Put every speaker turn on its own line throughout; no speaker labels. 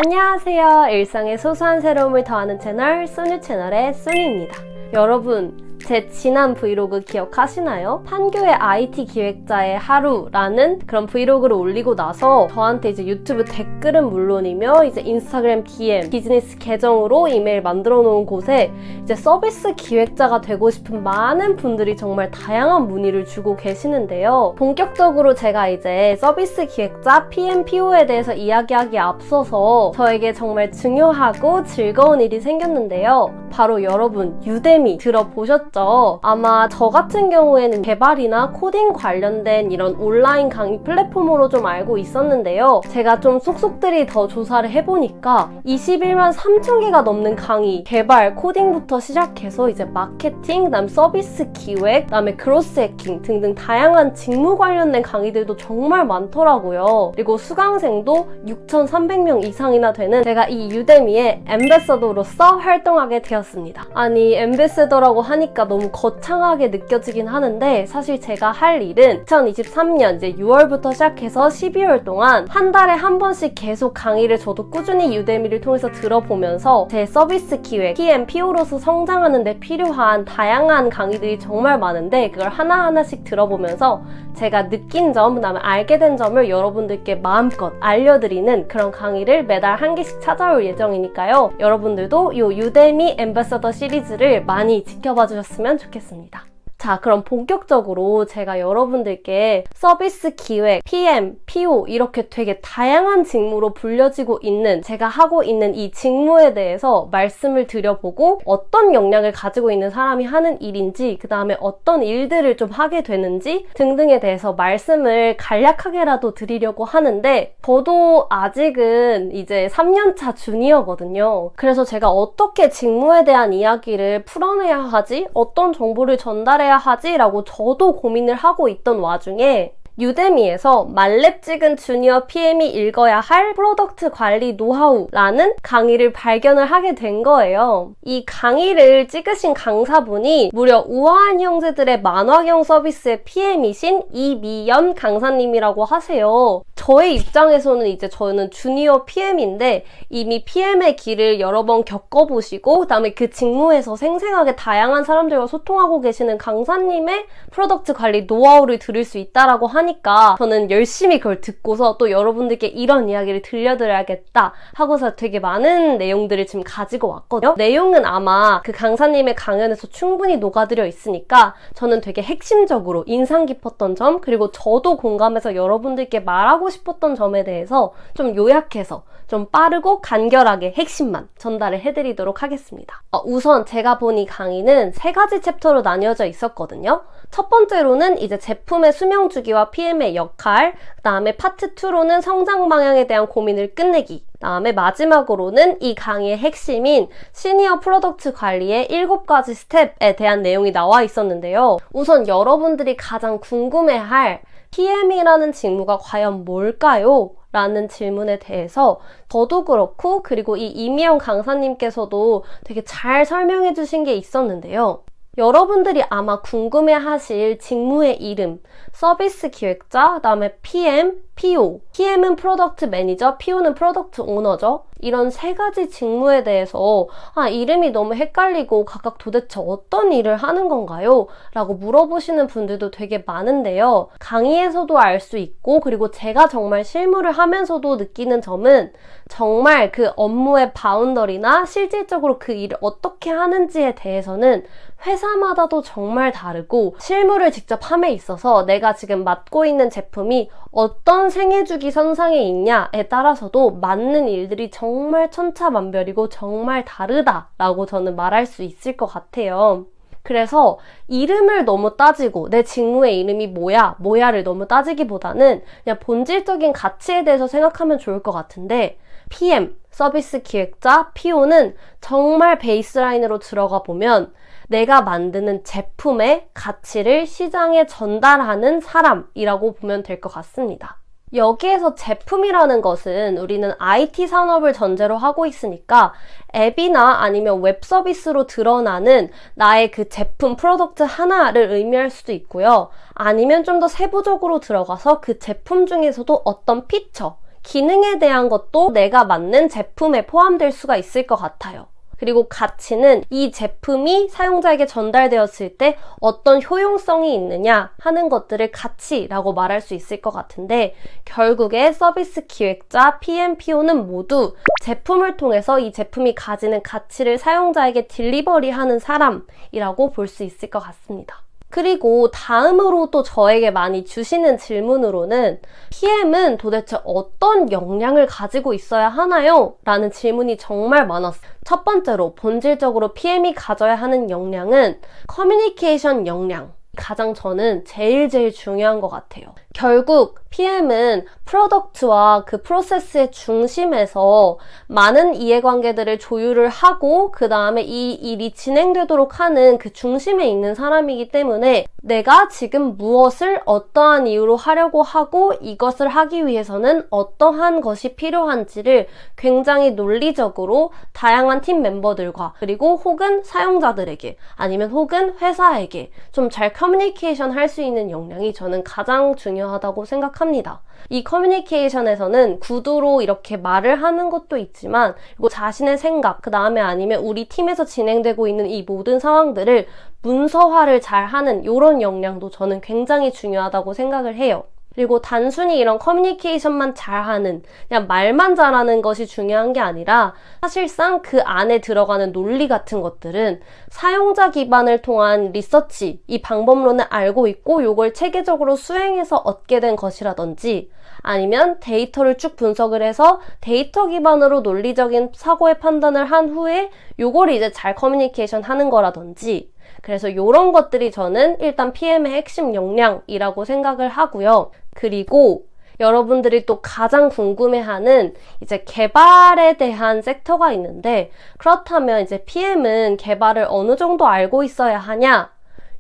안녕하세요. 일상의 소소한 새로움을 더하는 채널 소뉴 채널의 소뉴입니다. 여러분, 제 지난 브이로그 기억하시나요? 판교의 IT 기획자의 하루라는 그런 브이로그를 올리고 나서 저한테 이제 유튜브 댓글은 물론이며 이제 인스타그램 DM, 비즈니스 계정으로 이메일 만들어 놓은 곳에 이제 서비스 기획자가 되고 싶은 많은 분들이 정말 다양한 문의를 주고 계시는데요. 본격적으로 제가 이제 서비스 기획자 PM, PO에 대해서 이야기하기에 앞서서 저에게 정말 중요하고 즐거운 일이 생겼는데요. 바로 여러분, 유데미 들어보셨죠? 아마 저 같은 경우에는 개발이나 코딩 관련된 이런 온라인 강의 플랫폼으로 좀 알고 있었는데요. 제가 좀 속속들이 더 조사를 해보니까 21만 3천 개가 넘는 강의, 개발, 코딩부터 시작해서 이제 마케팅, 그다음 서비스 기획, 그다음에 그로스 해킹 등등 다양한 직무 관련된 강의들도 정말 많더라고요. 그리고 수강생도 6,300명 이상이나 되는 제가 이 유데미의 앰베서더로서 활동하게 되었습니다. 아니, 앰베서더라고 하니까 너무 거창하게 느껴지긴 하는데 사실 제가 할 일은 2023년 이제 6월부터 시작해서 12월 동안 한 달에 한 번씩 계속 강의를 저도 꾸준히 유데미를 통해서 들어보면서 제 서비스 기획, PM, PO로서 성장하는 데 필요한 다양한 강의들이 정말 많은데 그걸 하나하나씩 들어보면서 제가 느낀 점, 그다음에 알게 된 점을 여러분들께 마음껏 알려드리는 그런 강의를 매달 한 개씩 찾아올 예정이니까요. 여러분들도 이 유데미 앰베서더 시리즈를 많이 지켜봐 주셨으면 좋겠습니다. 자, 그럼 본격적으로 제가 여러분들께 서비스 기획, PM, PO 이렇게 되게 다양한 직무로 불려지고 있는 제가 하고 있는 이 직무에 대해서 말씀을 드려보고 어떤 역량을 가지고 있는 사람이 하는 일인지 그 다음에 어떤 일들을 좀 하게 되는지 등등에 대해서 말씀을 간략하게라도 드리려고 하는데 저도 아직은 이제 3년차 주니어거든요. 그래서 제가 어떻게 직무에 대한 이야기를 풀어내야 하지? 어떤 정보를 전달해야 하지라고 저도 고민을 하고 있던 와중에 유데미에서 말렙 찍은 주니어 PM이 읽어야 할 프로덕트 관리 노하우라는 강의를 발견을 하게 된 거예요. 이 강의를 찍으신 강사분이 무려 우아한 형제들의 만화경 서비스의 PM이신 이미연 강사님이라고 하세요. 저의 입장에서는 이제 저는 주니어 PM인데 이미 PM의 길을 여러 번 겪어보시고 그다음에 그 직무에서 생생하게 다양한 사람들과 소통하고 계시는 강사님의 프로덕트 관리 노하우를 들을 수 있다라고 하니까 저는 열심히 그걸 듣고서 또 여러분들께 이런 이야기를 들려드려야겠다 하고서 되게 많은 내용들을 지금 가지고 왔거든요. 내용은 아마 그 강사님의 강연에서 충분히 녹아들어 있으니까 저는 되게 핵심적으로 인상 깊었던 점 그리고 저도 공감해서 여러분들께 말하고 싶었던 점에 대해서 좀 요약해서 좀 빠르고 간결하게 핵심만 전달을 해드리도록 하겠습니다. 우선 제가 본 이 강의는 3가지 챕터로 나뉘어져 있었거든요. 첫 번째로는 이제 제품의 수명 주기와 PM의 역할, 그 다음에 파트 2로는 성장 방향에 대한 고민을 끝내기, 그 다음에 마지막으로는 이 강의의 핵심인 시니어 프로덕트 관리의 7가지 스텝에 대한 내용이 나와 있었는데요. 우선 여러분들이 가장 궁금해할 PM이라는 직무가 과연 뭘까요? 라는 질문에 대해서 저도 그렇고 그리고 이 이미영 강사님께서도 되게 잘 설명해 주신 게 있었는데요. 여러분들이 아마 궁금해하실 직무의 이름, 서비스 기획자, 그 다음에 PM, PO. PM은 프로덕트 매니저, PO는 프로덕트 오너죠. 이런 3가지 직무에 대해서 이름이 너무 헷갈리고 각각 도대체 어떤 일을 하는 건가요? 라고 물어보시는 분들도 되게 많은데요. 강의에서도 알 수 있고 그리고 제가 정말 실무를 하면서도 느끼는 점은 정말 그 업무의 바운더리나 실질적으로 그 일을 어떻게 하는지에 대해서는 회사마다도 정말 다르고 실무를 직접 함에 있어서 내가 지금 맡고 있는 제품이 어떤 생애주기 선상에 있냐에 따라서도 맞는 일들이 정말 천차만별이고 정말 다르다라고 저는 말할 수 있을 것 같아요. 그래서 이름을 너무 따지고 내 직무의 이름이 뭐야를 너무 따지기보다는 그냥 본질적인 가치에 대해서 생각하면 좋을 것 같은데 PM, 서비스 기획자, PO는 정말 베이스라인으로 들어가 보면 내가 만드는 제품의 가치를 시장에 전달하는 사람이라고 보면 될 것 같습니다. 여기에서 제품이라는 것은 우리는 IT 산업을 전제로 하고 있으니까 앱이나 아니면 웹 서비스로 드러나는 나의 그 제품, 프로덕트 하나를 의미할 수도 있고요. 아니면 좀 더 세부적으로 들어가서 그 제품 중에서도 어떤 피처, 기능에 대한 것도 내가 만든 제품에 포함될 수가 있을 것 같아요. 그리고 가치는 이 제품이 사용자에게 전달되었을 때 어떤 효용성이 있느냐 하는 것들을 가치라고 말할 수 있을 것 같은데, 결국에 서비스 기획자, PM, PO는 모두 제품을 통해서 이 제품이 가지는 가치를 사용자에게 딜리버리하는 사람이라고 볼 수 있을 것 같습니다. 그리고 다음으로 또 저에게 많이 주시는 질문으로는 PM은 도대체 어떤 역량을 가지고 있어야 하나요? 라는 질문이 정말 많았어요. 첫 번째로 본질적으로 PM이 가져야 하는 역량은 커뮤니케이션 역량. 가장 저는 제일 중요한 것 같아요. 결국 PM은 프로덕트와 그 프로세스의 중심에서 많은 이해관계들을 조율을 하고 그 다음에 이 일이 진행되도록 하는 그 중심에 있는 사람이기 때문에 내가 지금 무엇을 어떠한 이유로 하려고 하고 이것을 하기 위해서는 어떠한 것이 필요한지를 굉장히 논리적으로 다양한 팀 멤버들과 그리고 혹은 사용자들에게 아니면 혹은 회사에게 좀 잘 커뮤니케이션 할 수 있는 역량이 저는 가장 중요하다고 생각합니다. 이 커뮤니케이션에서는 구두로 이렇게 말을 하는 것도 있지만 그리고 자신의 생각, 그 다음에 아니면 우리 팀에서 진행되고 있는 이 모든 상황들을 문서화를 잘 하는 이런 역량도 저는 굉장히 중요하다고 생각을 해요. 그리고 단순히 이런 커뮤니케이션만 잘하는, 그냥 말만 잘하는 것이 중요한 게 아니라 사실상 그 안에 들어가는 논리 같은 것들은 사용자 기반을 통한 리서치, 이 방법론을 알고 있고 이걸 체계적으로 수행해서 얻게 된 것이라든지 아니면 데이터를 쭉 분석을 해서 데이터 기반으로 논리적인 사고의 판단을 한 후에 이걸 이제 잘 커뮤니케이션 하는 거라든지, 그래서 이런 것들이 저는 일단 PM의 핵심 역량이라고 생각을 하고요. 그리고 여러분들이 또 가장 궁금해하는 이제 개발에 대한 섹터가 있는데, 그렇다면 이제 PM은 개발을 어느 정도 알고 있어야 하냐?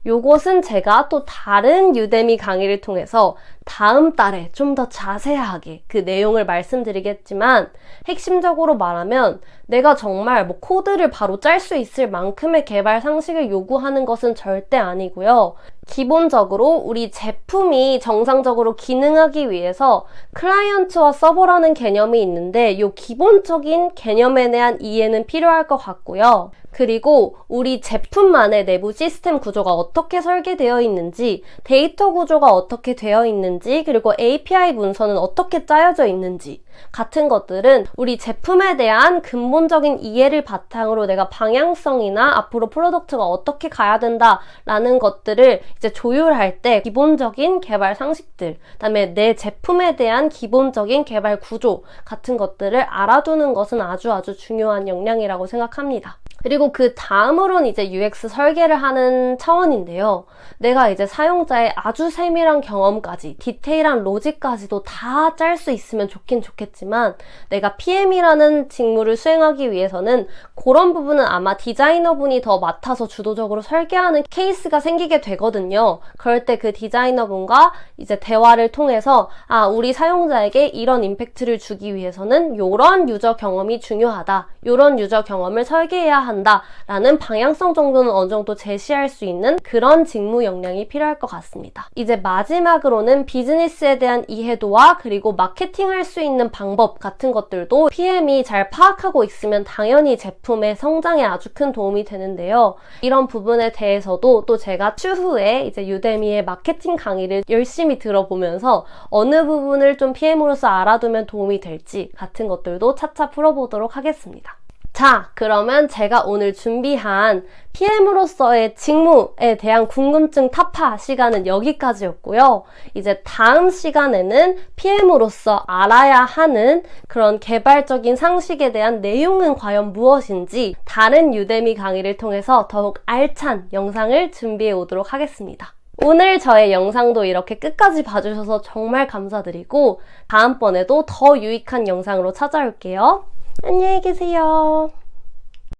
요것은 제가 또 다른 유데미 강의를 통해서 다음 달에 좀 더 자세하게 그 내용을 말씀드리겠지만, 핵심적으로 말하면 내가 정말 뭐 코드를 바로 짤 수 있을 만큼의 개발 상식을 요구하는 것은 절대 아니고요. 기본적으로 우리 제품이 정상적으로 기능하기 위해서 클라이언트와 서버라는 개념이 있는데 이 기본적인 개념에 대한 이해는 필요할 것 같고요. 그리고 우리 제품만의 내부 시스템 구조가 어떻게 설계되어 있는지, 데이터 구조가 어떻게 되어 있는지, 그리고 API 문서는 어떻게 짜여져 있는지 같은 것들은 우리 제품에 대한 근본적인 이해를 바탕으로 내가 방향성이나 앞으로 프로덕트가 어떻게 가야 된다라는 것들을 이제 조율할 때 기본적인 개발 상식들, 그다음에 내 제품에 대한 기본적인 개발 구조 같은 것들을 알아두는 것은 아주 중요한 역량이라고 생각합니다. 그리고 그 다음으로는 이제 UX 설계를 하는 차원인데요. 내가 이제 사용자의 아주 세밀한 경험까지, 디테일한 로직까지도 다 짤 수 있으면 좋긴 좋겠지만, 내가 PM이라는 직무를 수행하기 위해서는 그런 부분은 아마 디자이너분이 더 맡아서 주도적으로 설계하는 케이스가 생기게 되거든요. 그럴 때 그 디자이너분과 이제 대화를 통해서 우리 사용자에게 이런 임팩트를 주기 위해서는 이런 유저 경험이 중요하다, 이런 유저 경험을 설계해야 한다라는 방향성 정도는 어느 정도 제시할 수 있는 그런 직무 역량이 필요할 것 같습니다. 이제 마지막으로는 비즈니스에 대한 이해도와 그리고 마케팅할 수 있는 방법 같은 것들도 PM이 잘 파악하고 있으면 당연히 제품의 성장에 아주 큰 도움이 되는데요. 이런 부분에 대해서도 또 제가 추후에 이제 유데미의 마케팅 강의를 열심히 들어보면서 어느 부분을 좀 PM으로서 알아두면 도움이 될지 같은 것들도 차차 풀어보도록 하겠습니다. 자, 그러면 제가 오늘 준비한 PM으로서의 직무에 대한 궁금증 타파 시간은 여기까지였고요. 이제 다음 시간에는 PM으로서 알아야 하는 그런 개발적인 상식에 대한 내용은 과연 무엇인지 다른 유데미 강의를 통해서 더욱 알찬 영상을 준비해 오도록 하겠습니다. 오늘 저의 영상도 이렇게 끝까지 봐주셔서 정말 감사드리고 다음번에도 더 유익한 영상으로 찾아올게요. 안녕히 계세요.